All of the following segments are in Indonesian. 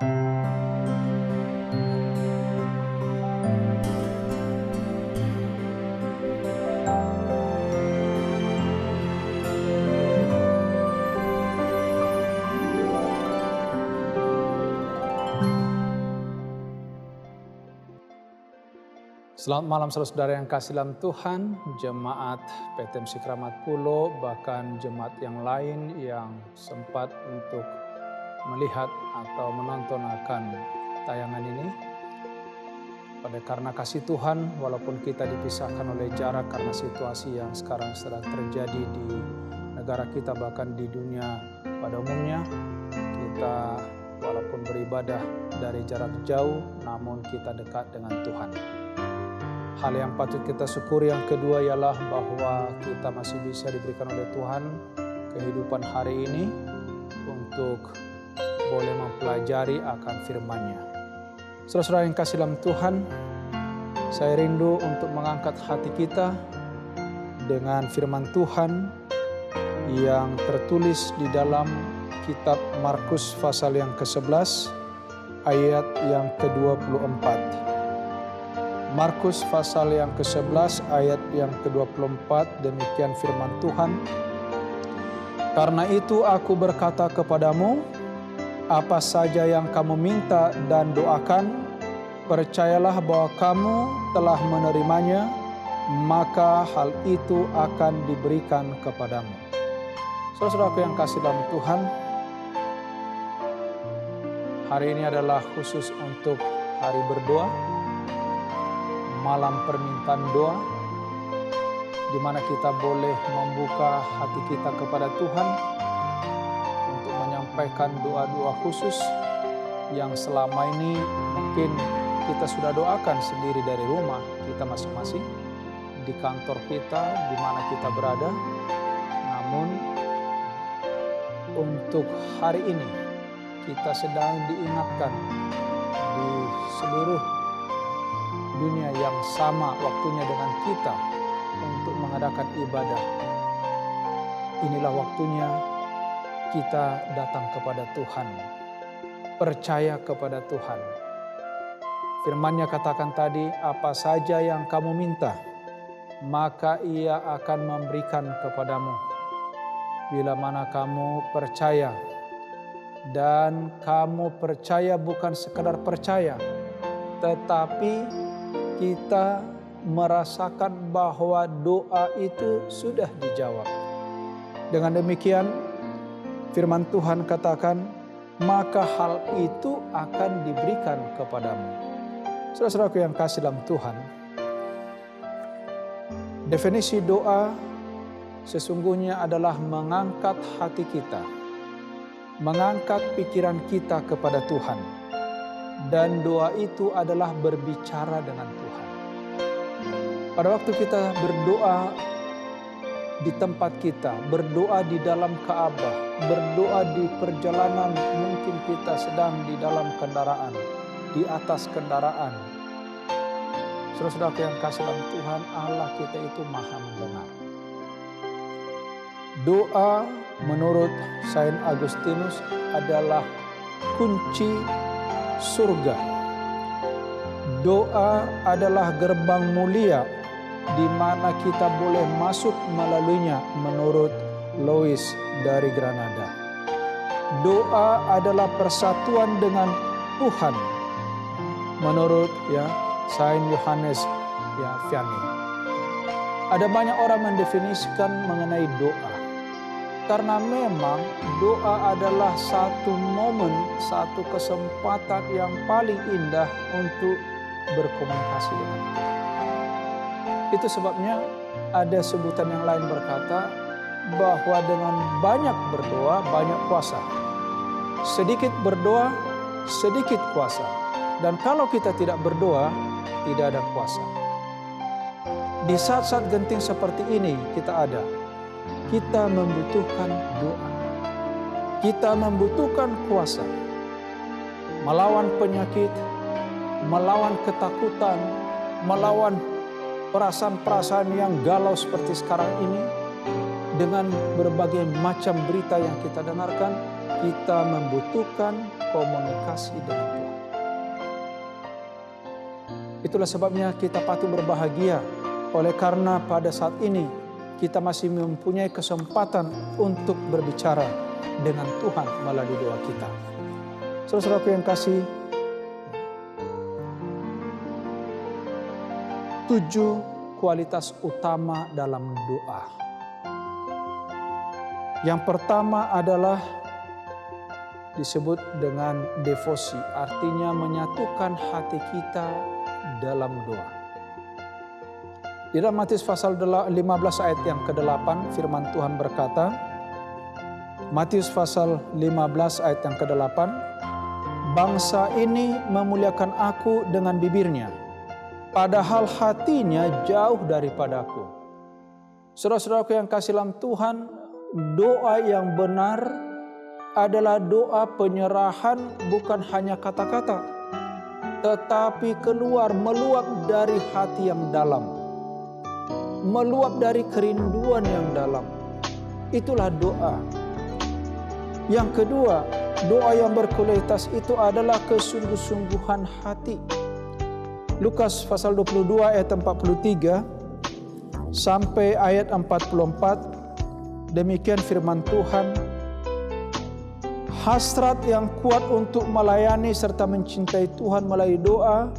Selamat malam saudara-saudara yang kasih dalam Tuhan, jemaat PTMC Kramat Pulo, bahkan jemaat yang lain yang sempat untuk melihat atau menonton akan tayangan ini. Karena kasih Tuhan, walaupun kita dipisahkan oleh jarak karena situasi yang sekarang sedang terjadi di negara kita, bahkan di dunia pada umumnya, kita walaupun beribadah dari jarak jauh, namun kita dekat dengan Tuhan. Hal yang patut kita syukuri yang kedua ialah bahwa kita masih bisa diberikan oleh Tuhan kehidupan hari ini untuk boleh mempelajari akan firman-Nya. Saudara-saudara yang kasih dalam Tuhan, saya rindu untuk mengangkat hati kita dengan firman Tuhan yang tertulis di dalam kitab Markus pasal yang ke-11 ayat yang ke-24. Markus pasal yang ke-11 ayat yang ke-24, demikian firman Tuhan. Karena itu aku berkata kepadamu, apa saja yang kamu minta dan doakan, percayalah bahwa kamu telah menerimanya, maka hal itu akan diberikan kepadamu. Saudara-saudaraku yang kasih dalam Tuhan, hari ini adalah khusus untuk hari berdoa, malam permintaan doa, di mana kita boleh membuka hati kita kepada Tuhan untuk menyampaikan doa-doa khusus yang selama ini mungkin kita sudah doakan sendiri dari rumah kita masing-masing, di kantor kita, di mana kita berada. Namun untuk hari ini kita sedang diingatkan di seluruh dunia yang sama waktunya dengan kita untuk mengadakan ibadah. Inilah waktunya kita datang kepada Tuhan, percaya kepada Tuhan. Firman-Nya katakan tadi, apa saja yang kamu minta, maka Ia akan memberikan kepadamu. Bila mana kamu percaya, dan kamu percaya bukan sekadar percaya, tetapi kita merasakan bahwa doa itu sudah dijawab. Dengan demikian, firman Tuhan katakan, maka hal itu akan diberikan kepadamu. Saudara-saudaraku yang kasih dalam Tuhan, definisi doa sesungguhnya adalah mengangkat hati kita, mengangkat pikiran kita kepada Tuhan. Dan doa itu adalah berbicara dengan Tuhan. Pada waktu kita berdoa di tempat kita, berdoa di dalam Ka'bah, berdoa di perjalanan, mungkin kita sedang di dalam kendaraan, di atas kendaraan. Saudara-saudara yang kasih dalam Tuhan, Allah kita itu Maha mendengar. Doa menurut Saint Agustinus adalah kunci surga. Doa adalah gerbang mulia di mana kita boleh masuk melaluinya menurut Louis dari Granada. Doa adalah persatuan dengan Tuhan menurut Saint Yohanes Vianney. Ada banyak orang mendefinisikan mengenai doa. Karena memang doa adalah satu momen, satu kesempatan yang paling indah untuk berkomunikasi dengan Tuhan. Itu sebabnya ada sebutan yang lain berkata bahwa dengan banyak berdoa, banyak kuasa. Sedikit berdoa, sedikit kuasa. Dan kalau kita tidak berdoa, tidak ada kuasa. Di saat-saat genting seperti ini kita ada. Kita membutuhkan doa. Kita membutuhkan kuasa. Melawan penyakit, melawan ketakutan, melawan perasaan-perasaan yang galau seperti sekarang ini. Dengan berbagai macam berita yang kita dengarkan, kita membutuhkan komunikasi dengan Tuhan. Itulah sebabnya kita patut berbahagia oleh karena pada saat ini kita masih mempunyai kesempatan untuk berbicara dengan Tuhan melalui doa kita. Saudara-saudaraku yang kasih, 7 kualitas utama dalam doa. Yang pertama adalah disebut dengan devosi, artinya menyatukan hati kita dalam doa. Di dalam Matius pasal 15 ayat yang ke-8 firman Tuhan berkata, Matius pasal 15 ayat yang ke-8, bangsa ini memuliakan aku dengan bibirnya, padahal hatinya jauh daripadaku. Saudara-saudaraku yang kasih dalam Tuhan, doa yang benar adalah doa penyerahan, bukan hanya kata-kata, tetapi meluap dari hati yang dalam, meluap dari kerinduan yang dalam. Itulah doa. Yang kedua, doa yang berkualitas itu adalah kesungguh-sungguhan hati. Lukas pasal 22 ayat 43 sampai ayat 44, demikian firman Tuhan. Hasrat yang kuat untuk melayani serta mencintai Tuhan melalui doa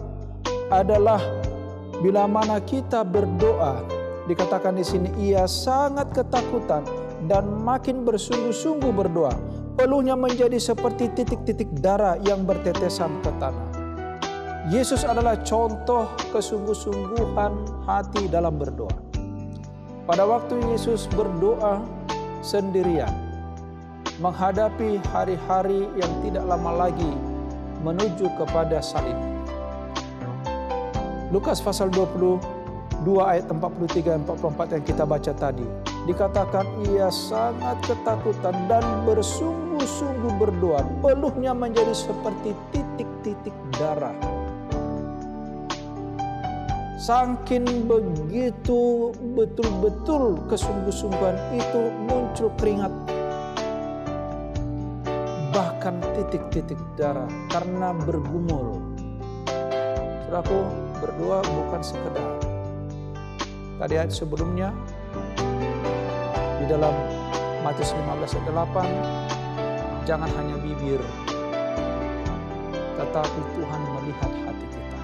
adalah bila mana kita berdoa, dikatakan di sini ia sangat ketakutan dan makin bersungguh-sungguh berdoa. Peluhnya menjadi seperti titik-titik darah yang bertetesan ke tanah. Yesus adalah contoh kesungguh-sungguhan hati dalam berdoa. Pada waktu Yesus berdoa sendirian, menghadapi hari-hari yang tidak lama lagi menuju kepada salib. Lukas pasal 22 ayat 43 dan 44 yang kita baca tadi, dikatakan ia sangat ketakutan dan bersungguh-sungguh berdoa. Peluhnya menjadi seperti titik-titik darah. Saking begitu betul-betul kesungguh-sungguhan itu, muncul keringat, bahkan titik-titik darah karena bergumul. Saudaraku, berdoa bukan sekedar. Tadi ayat sebelumnya di dalam Matius 15 ayat 8, jangan hanya bibir, tetapi Tuhan melihat hati kita.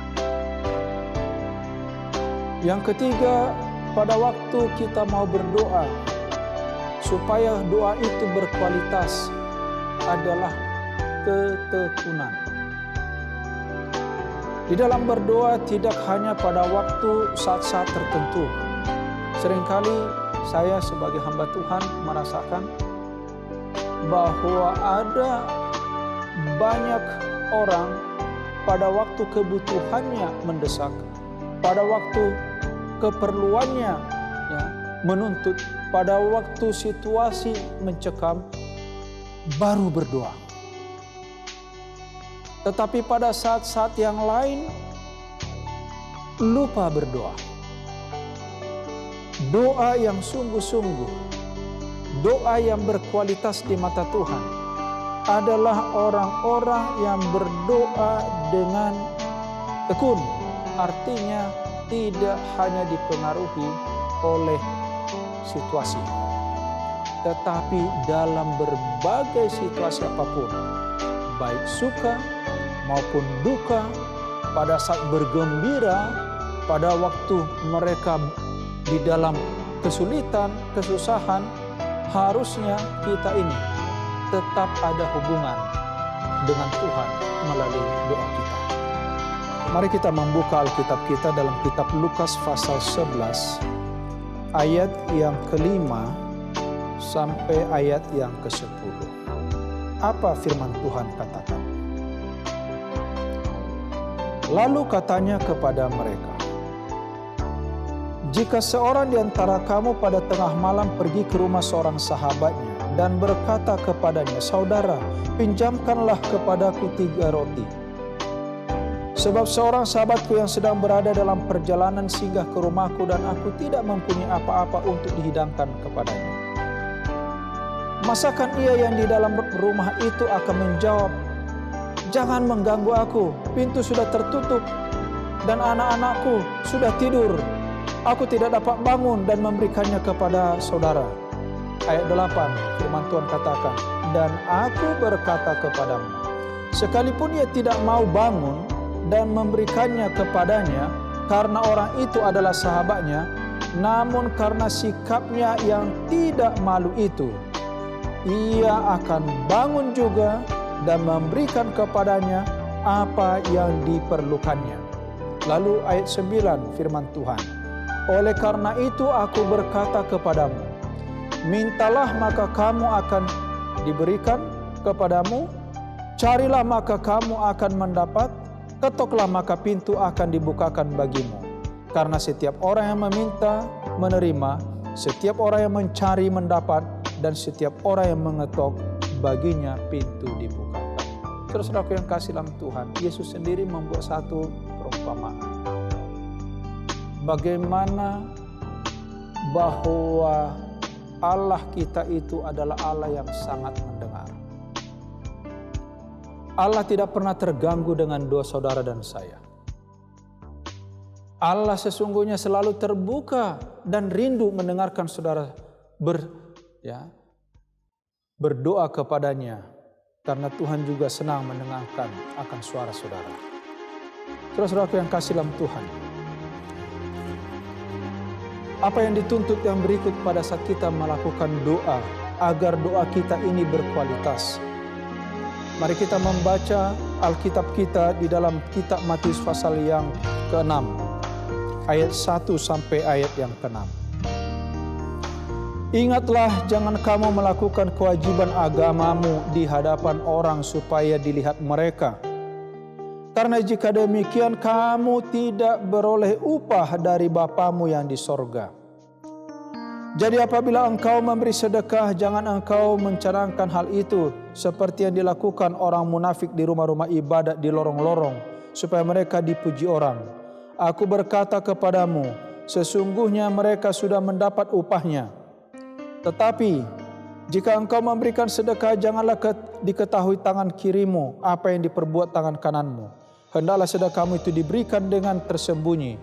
Yang ketiga, pada waktu kita mau berdoa, supaya doa itu berkualitas, adalah ketekunan. Di dalam berdoa tidak hanya pada waktu saat-saat tertentu. Seringkali saya sebagai hamba Tuhan merasakan bahwa ada banyak orang pada waktu kebutuhannya mendesak, pada waktu keperluannya menuntut, pada waktu situasi mencekam, baru berdoa. Tetapi pada saat-saat yang lain lupa berdoa. Doa yang sungguh-sungguh, doa yang berkualitas di mata Tuhan adalah orang-orang yang berdoa dengan tekun. Artinya tidak hanya dipengaruhi oleh situasi, tetapi dalam berbagai situasi apapun, baik suka maupun duka, pada saat bergembira, pada waktu mereka di dalam kesulitan, kesusahan, harusnya kita ini tetap ada hubungan dengan Tuhan melalui doa kita. Mari kita membuka Alkitab kita dalam kitab Lukas pasal 11 ayat yang ke-5 sampai ayat yang ke-10. Apa firman Tuhan katakan? Lalu katanya kepada mereka, jika seorang di antara kamu pada tengah malam pergi ke rumah seorang sahabatnya dan berkata kepadanya, saudara, pinjamkanlah kepadaku 3 roti. Sebab seorang sahabatku yang sedang berada dalam perjalanan singgah ke rumahku dan aku tidak mempunyai apa-apa untuk dihidangkan kepadanya. Masakan ia yang di dalam rumah itu akan menjawab, "Jangan mengganggu aku, pintu sudah tertutup dan anak-anakku sudah tidur. Aku tidak dapat bangun dan memberikannya kepada saudara." Ayat 8, firman Tuhan katakan, "Dan aku berkata kepadamu, sekalipun ia tidak mau bangun dan memberikannya kepadanya karena orang itu adalah sahabatnya, namun karena sikapnya yang tidak malu itu, ia akan bangun juga dan memberikan kepadanya apa yang diperlukannya." Lalu ayat 9 firman Tuhan, "Oleh karena itu aku berkata kepadamu, mintalah maka kamu akan diberikan kepadamu, carilah maka kamu akan mendapat, ketoklah maka pintu akan dibukakan bagimu. Karena setiap orang yang meminta menerima, setiap orang yang mencari mendapat, dan setiap orang yang mengetok baginya pintu dibukakan." Saudara-saudaraku yang kasih dalam Tuhan, Yesus sendiri membuat satu perumpamaan. Bagaimana bahwa Allah kita itu adalah Allah yang sangat mendengar. Allah tidak pernah terganggu dengan doa saudara dan saya. Allah sesungguhnya selalu terbuka dan rindu mendengarkan saudara berdoa kepadanya, karena Tuhan juga senang mendengarkan akan suara saudara. Saudara-saudaraku yang kasih dalam Tuhan, apa yang dituntut yang berikut pada saat kita melakukan doa agar doa kita ini berkualitas? Mari kita membaca Alkitab kita di dalam kitab Matius pasal yang ke-6 ayat 1 sampai ayat yang ke-6. "Ingatlah, jangan kamu melakukan kewajiban agamamu di hadapan orang supaya dilihat mereka. Karena jika demikian kamu tidak beroleh upah dari Bapamu yang di sorga. Jadi apabila engkau memberi sedekah, jangan engkau mencanangkan hal itu seperti yang dilakukan orang munafik di rumah-rumah ibadat di lorong-lorong, supaya mereka dipuji orang. Aku berkata kepadamu, sesungguhnya mereka sudah mendapat upahnya. Tetapi jika engkau memberikan sedekah, janganlah diketahui tangan kirimu apa yang diperbuat tangan kananmu. Hendaklah sedekahmu itu diberikan dengan tersembunyi,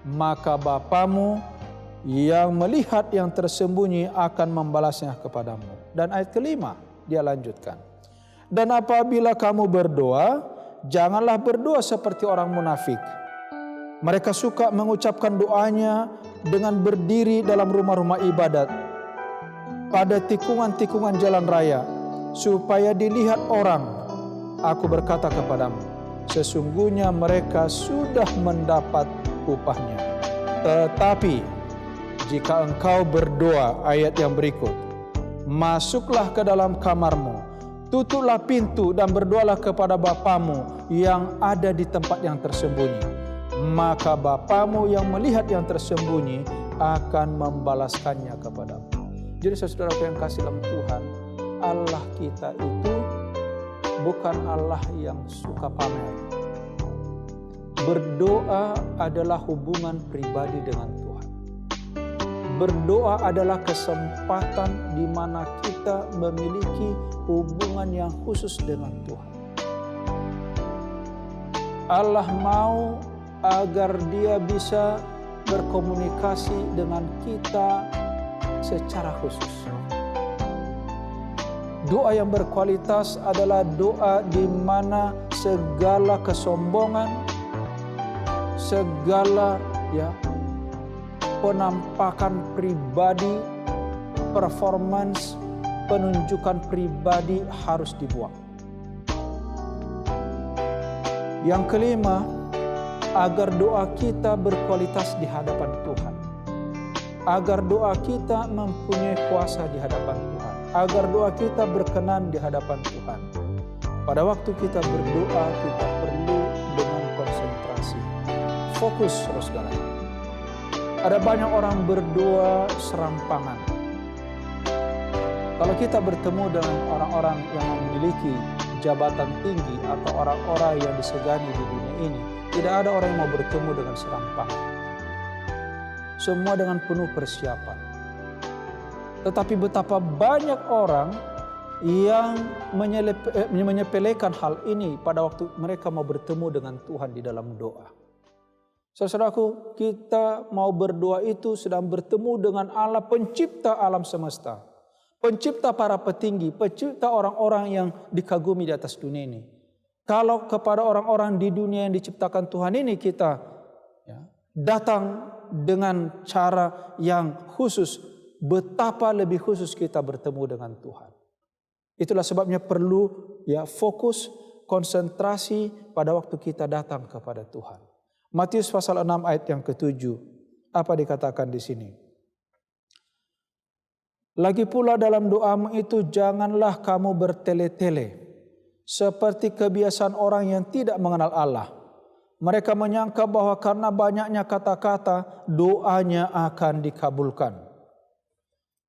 maka Bapamu yang melihat yang tersembunyi akan membalasnya kepadamu." Dan ayat kelima dia lanjutkan, "Dan apabila kamu berdoa, janganlah berdoa seperti orang munafik. Mereka suka mengucapkan doanya dengan berdiri dalam rumah-rumah ibadat pada tikungan-tikungan jalan raya, supaya dilihat orang. Aku berkata kepadamu, sesungguhnya mereka sudah mendapat upahnya. Tetapi jika engkau berdoa," ayat yang berikut, "masuklah ke dalam kamarmu, tutuplah pintu dan berdoalah kepada Bapamu yang ada di tempat yang tersembunyi. Maka Bapamu yang melihat yang tersembunyi akan membalaskannya kepadamu." Jadi saudara-saudara yang kasih dalam Tuhan, Allah kita itu bukan Allah yang suka pamer. Berdoa adalah hubungan pribadi dengan Tuhan. Berdoa adalah kesempatan di mana kita memiliki hubungan yang khusus dengan Tuhan. Allah mau agar Dia bisa berkomunikasi dengan kita secara khusus. Doa yang berkualitas adalah doa di mana segala kesombongan, segala penampakan pribadi, performance, penunjukan pribadi harus dibuang. Yang kelima, agar doa kita berkualitas di hadapan Tuhan. Agar doa kita mempunyai kuasa di hadapan Tuhan. Agar doa kita berkenan di hadapan Tuhan. Pada waktu kita berdoa, kita perlu dengan konsentrasi. Fokus, saudara. Ada banyak orang berdoa serampangan. Kalau kita bertemu dengan orang-orang yang memiliki jabatan tinggi atau orang-orang yang disegani di dunia ini, tidak ada orang yang mau bertemu dengan serampangan. Semua dengan penuh persiapan. Tetapi betapa banyak orang yang menyepelekan hal ini pada waktu mereka mau bertemu dengan Tuhan di dalam doa. Saudaraku, kita mau berdoa itu sedang bertemu dengan Allah pencipta alam semesta, pencipta para petinggi, pencipta orang-orang yang dikagumi di atas dunia ini. Kalau kepada orang-orang di dunia yang diciptakan Tuhan ini kita datang dengan cara yang khusus, betapa lebih khusus kita bertemu dengan Tuhan. Itulah sebabnya perlu fokus, konsentrasi pada waktu kita datang kepada Tuhan. Matius pasal 6 ayat yang ke-7. Apa dikatakan di sini? Lagi pula dalam doamu itu janganlah kamu bertele-tele seperti kebiasaan orang yang tidak mengenal Allah. Mereka menyangka bahwa karena banyaknya kata-kata doanya akan dikabulkan.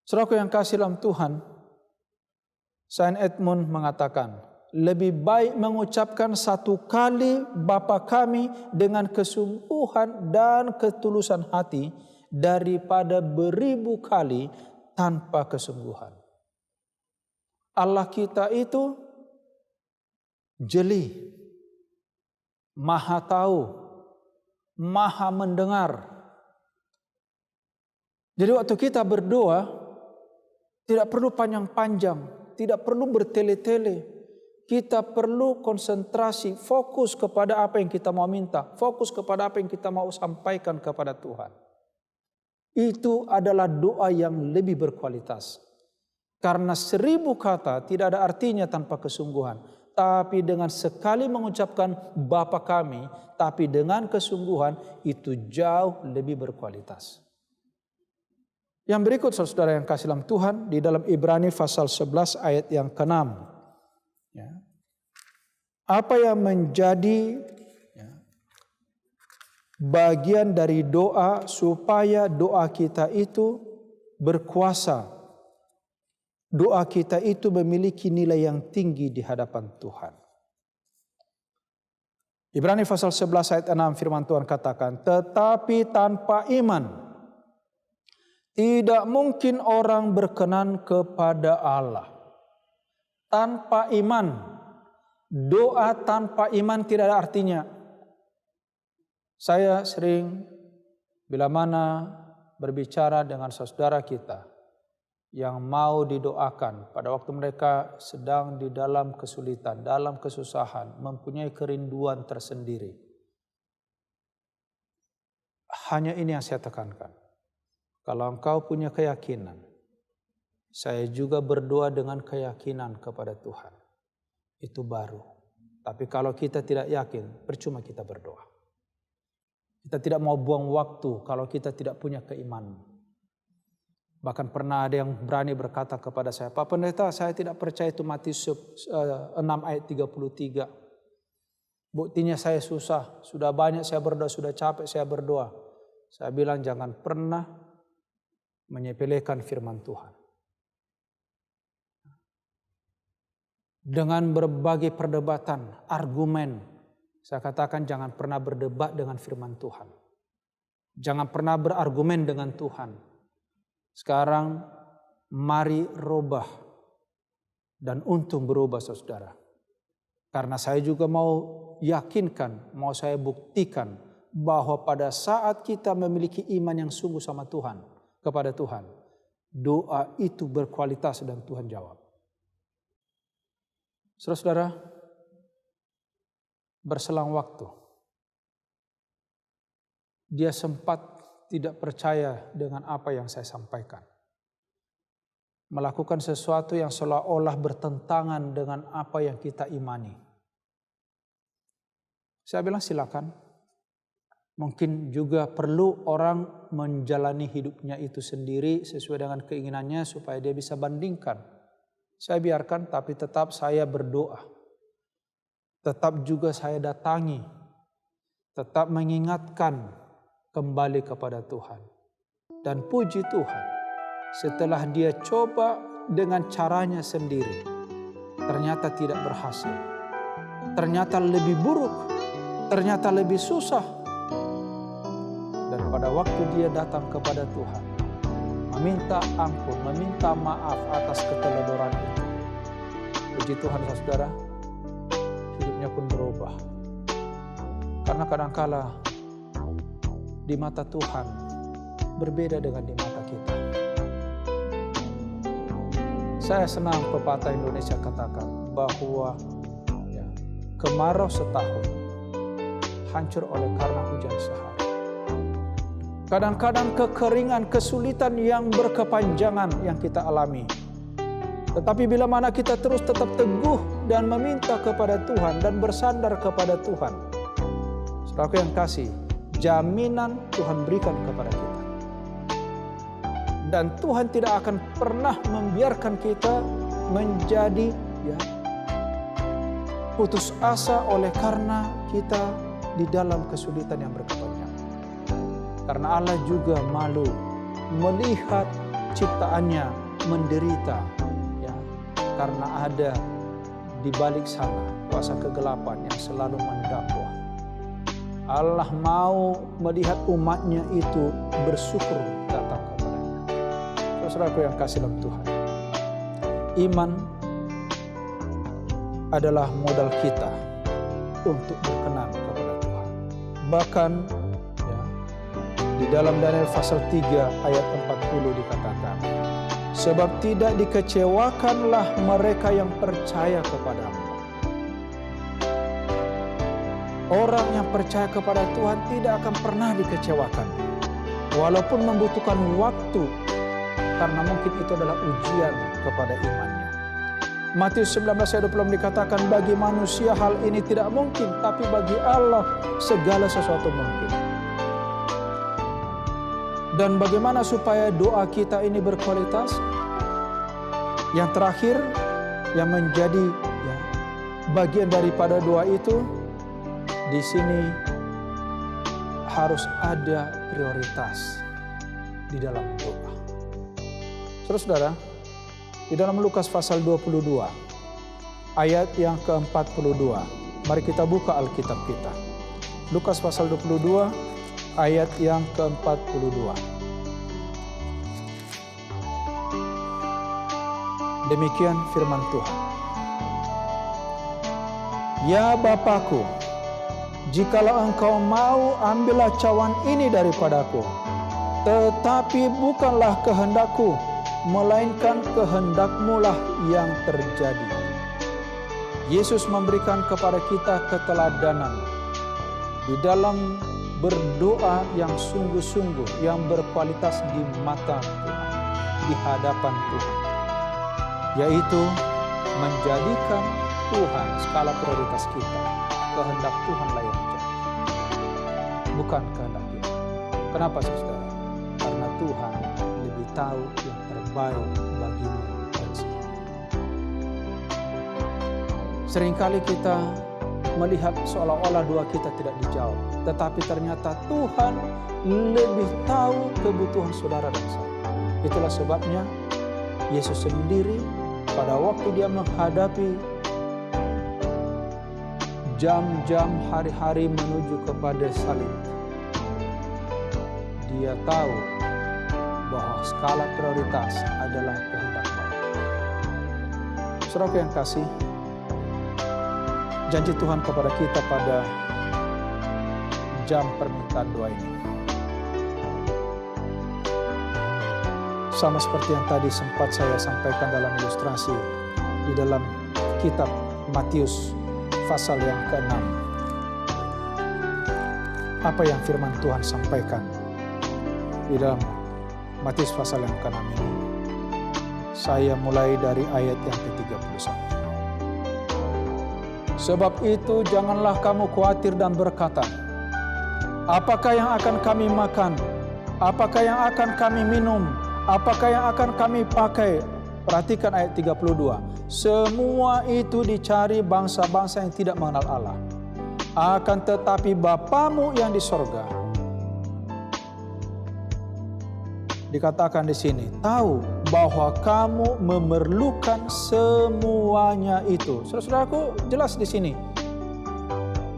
Saudaraku yang kasih dalam Tuhan, Saint Edmund mengatakan, lebih baik mengucapkan satu kali Bapa kami dengan kesungguhan dan ketulusan hati daripada beribu kali tanpa kesungguhan. Allah kita itu jeli, maha tahu, maha mendengar. Jadi waktu kita berdoa tidak perlu panjang-panjang, tidak perlu bertele-tele. Kita perlu konsentrasi, fokus kepada apa yang kita mau minta, fokus kepada apa yang kita mau sampaikan kepada Tuhan. Itu adalah doa yang lebih berkualitas. Karena 1000 kata tidak ada artinya tanpa kesungguhan. Tapi dengan sekali mengucapkan Bapa kami, tapi dengan kesungguhan itu jauh lebih berkualitas. Yang berikut saudara yang kasih dalam Tuhan, di dalam Ibrani pasal 11 ayat yang ke-6. Apa yang menjadi bagian dari doa supaya doa kita itu berkuasa, doa kita itu memiliki nilai yang tinggi di hadapan Tuhan. Ibrani pasal 11 ayat 6 firman Tuhan katakan, tetapi tanpa iman tidak mungkin orang berkenan kepada Allah. Tanpa iman, doa tanpa iman tidak ada artinya. Saya sering bila mana berbicara dengan saudara kita yang mau didoakan pada waktu mereka sedang di dalam kesulitan, dalam kesusahan, mempunyai kerinduan tersendiri. Hanya ini yang saya tekankan. Kalau engkau punya keyakinan, saya juga berdoa dengan keyakinan kepada Tuhan. Itu baru. Tapi kalau kita tidak yakin, percuma kita berdoa. Kita tidak mau buang waktu kalau kita tidak punya keimanan. Bahkan pernah ada yang berani berkata kepada saya, Pak Pendeta, saya tidak percaya itu Matius 6 ayat 33. Buktinya saya susah, sudah banyak saya berdoa, sudah capek saya berdoa. Saya bilang jangan pernah menyepelekan firman Tuhan. Dengan berbagai perdebatan, argumen, saya katakan jangan pernah berdebat dengan firman Tuhan. Jangan pernah berargumen dengan Tuhan. Sekarang mari rubah. Dan untung berubah saudara. Karena saya juga mau yakinkan, mau saya buktikan bahwa pada saat kita memiliki iman yang sungguh sama Tuhan, kepada Tuhan, doa itu berkualitas dan Tuhan jawab. Saudara-saudara, berselang waktu, dia sempat tidak percaya dengan apa yang saya sampaikan. Melakukan sesuatu yang seolah-olah bertentangan dengan apa yang kita imani. Saya bilang silakan. Mungkin juga perlu orang menjalani hidupnya itu sendiri sesuai dengan keinginannya supaya dia bisa bandingkan. Saya biarkan, tapi tetap saya berdoa. Tetap juga saya datangi. Tetap mengingatkan kembali kepada Tuhan. Dan puji Tuhan, setelah dia coba dengan caranya sendiri, ternyata tidak berhasil. Ternyata lebih buruk, ternyata lebih susah. Dan pada waktu dia datang kepada Tuhan, meminta ampun, meminta maaf atas keteledoran itu, Puji Tuhan saudara, hidupnya pun berubah. Karena kadangkala di mata Tuhan berbeda dengan di mata kita. Saya senang pepatah Indonesia katakan bahwa kemarau setahun hancur oleh karena hujan sehari. Kadang-kadang kekeringan, kesulitan yang berkepanjangan yang kita alami. Tetapi bila mana kita terus tetap teguh dan meminta kepada Tuhan dan bersandar kepada Tuhan, saudaraku yang kasih, jaminan Tuhan berikan kepada kita. Dan Tuhan tidak akan pernah membiarkan kita menjadi putus asa oleh karena kita di dalam kesulitan yang berkepanjangan. Karena Allah juga malu melihat ciptaannya menderita, karena ada di balik sana kuasa kegelapan yang selalu mendakwa. Allah mau melihat umatnya itu bersyukur datang kepadanya. Saudaraku yang kasih dalam Tuhan, iman adalah modal kita untuk berkenan kepada Tuhan. Bahkan di dalam Daniel pasal 3 ayat 40 dikatakan, sebab tidak dikecewakanlah mereka yang percaya kepadamu. Orang yang percaya kepada Tuhan tidak akan pernah dikecewakan. Walaupun membutuhkan waktu, karena mungkin itu adalah ujian kepada imannya. Matius 19 ayat 26 dikatakan, bagi manusia hal ini tidak mungkin, tapi bagi Allah segala sesuatu mungkin. Dan bagaimana supaya doa kita ini berkualitas? Yang terakhir, yang menjadi bagian daripada doa itu, di sini harus ada prioritas di dalam doa. Saudara-saudara, di dalam Lukas pasal 22, ayat yang ke-42, mari kita buka Alkitab kita. Lukas pasal 22, ayat yang ke-42. Demikian firman Tuhan. Ya Bapakku, jikalau engkau mau, ambillah cawan ini daripadaku. Tetapi bukanlah kehendakku, melainkan kehendak-Mu lah yang terjadi. Yesus memberikan kepada kita keteladanan di dalam berdoa yang sungguh-sungguh, yang berkualitas di mata Tuhan, di hadapan Tuhan, yaitu menjadikan Tuhan skala prioritas kita. Kehendak Tuhan lah yang jadi, bukan kehendak kita. Kenapa saudara? Karena Tuhan lebih tahu yang terbaik bagimu dan saya. Seringkali kita melihat seolah-olah doa kita tidak dijawab, tetapi ternyata Tuhan lebih tahu kebutuhan saudara dan saya. Itulah sebabnya Yesus sendiri pada waktu dia menghadapi jam-jam hari-hari menuju kepada salib, dia tahu bahwa skala prioritas adalah kehendak Bapa. Saudara yang kasih, janji Tuhan kepada kita pada jam permintaan doa ini, sama seperti yang tadi sempat saya sampaikan dalam ilustrasi di dalam kitab Matius pasal yang ke-6. Apa yang firman Tuhan sampaikan di dalam Matius pasal yang ke-6 ini? Saya mulai dari ayat yang ke-31. Sebab itu janganlah kamu khawatir dan berkata, apakah yang akan kami makan? Apakah yang akan kami minum? Apakah yang akan kami pakai? Perhatikan ayat 32. Semua itu dicari bangsa-bangsa yang tidak mengenal Allah. Akan tetapi Bapamu yang di sorga, dikatakan di sini, tahu bahwa kamu memerlukan semuanya itu. Saudara-saudaraku, jelas di sini.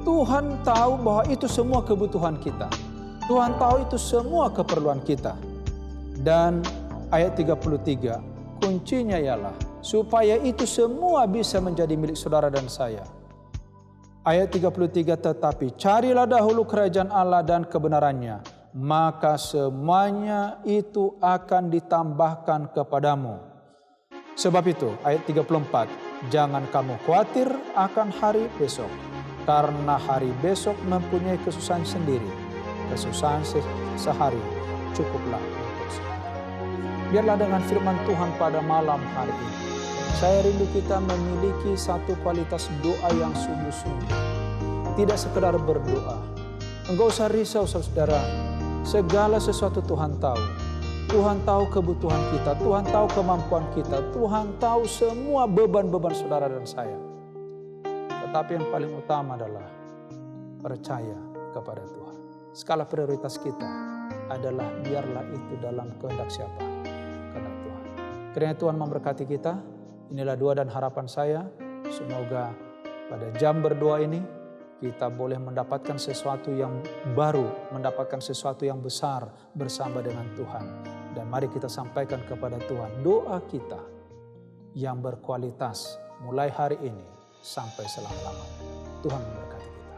Tuhan tahu bahwa itu semua kebutuhan kita. Tuhan tahu itu semua keperluan kita. Dan ayat 33, kuncinya ialah supaya itu semua bisa menjadi milik saudara dan saya. Ayat 33, tetapi carilah dahulu kerajaan Allah dan kebenarannya, maka semuanya itu akan ditambahkan kepadamu. Sebab itu, ayat 34, jangan kamu khawatir akan hari besok, karena hari besok mempunyai kesusahan sendiri. Kesusahan sehari cukuplah untuk sehari. Biarlah dengan firman Tuhan pada malam hari ini, saya rindu kita memiliki satu kualitas doa yang sungguh-sungguh. Tidak sekedar berdoa. Enggak usah risau saudara. Segala sesuatu Tuhan tahu. Tuhan tahu kebutuhan kita. Tuhan tahu kemampuan kita. Tuhan tahu semua beban-beban saudara dan saya. Tetapi yang paling utama adalah percaya kepada Tuhan. Skala prioritas kita adalah biarlah itu dalam kehendak siapa? Kehendak Tuhan. Kiranya Tuhan memberkati kita. Inilah doa dan harapan saya. Semoga pada jam berdoa ini kita boleh mendapatkan sesuatu yang baru, mendapatkan sesuatu yang besar bersama dengan Tuhan. Dan mari kita sampaikan kepada Tuhan doa kita yang berkualitas mulai hari ini sampai selama-lamanya. Tuhan memberkati kita.